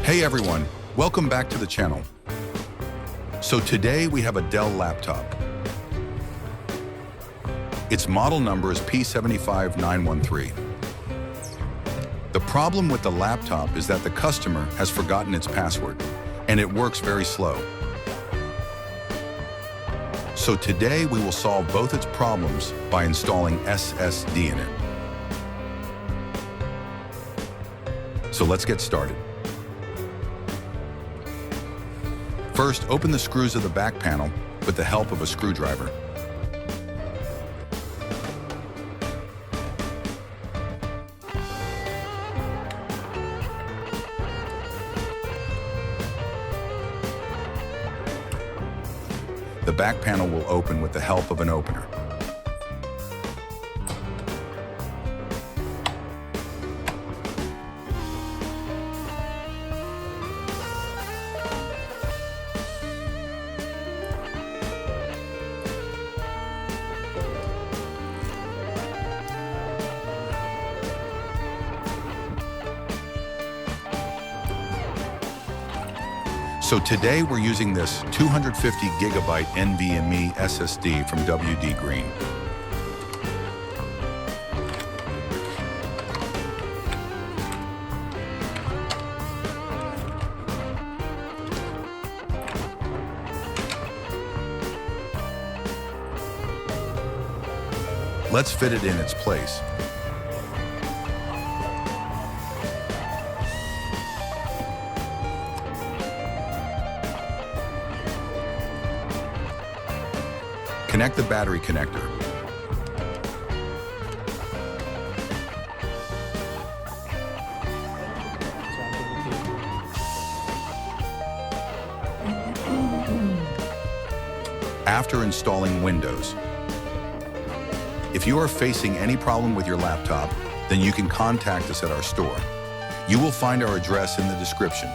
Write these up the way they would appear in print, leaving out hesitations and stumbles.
Hey everyone, welcome back to the channel. So today we have a Dell laptop. Its model number is P75913. The problem with the laptop is that the customer has forgotten its password, and it works very slow. So today we will solve both its problems by installing SSD in it. So let's get started. First, open the screws of the back panel with the help of a screwdriver. The back panel will open with the help of an opener. So today we're using this 250 gigabyte NVMe SSD from WD Green. Let's fit it in its place. Connect the battery connector. After installing Windows. If you are facing any problem with your laptop, then you can contact us at our store. You will find our address in the description.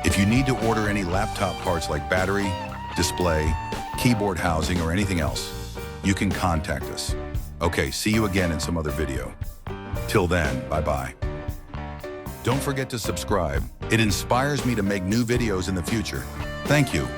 If you need to order any laptop parts like battery, display, keyboard housing, or anything else, you can contact us. Okay, see you again in some other video. Till then, bye-bye. Don't forget to subscribe. It inspires me to make new videos in the future. Thank you.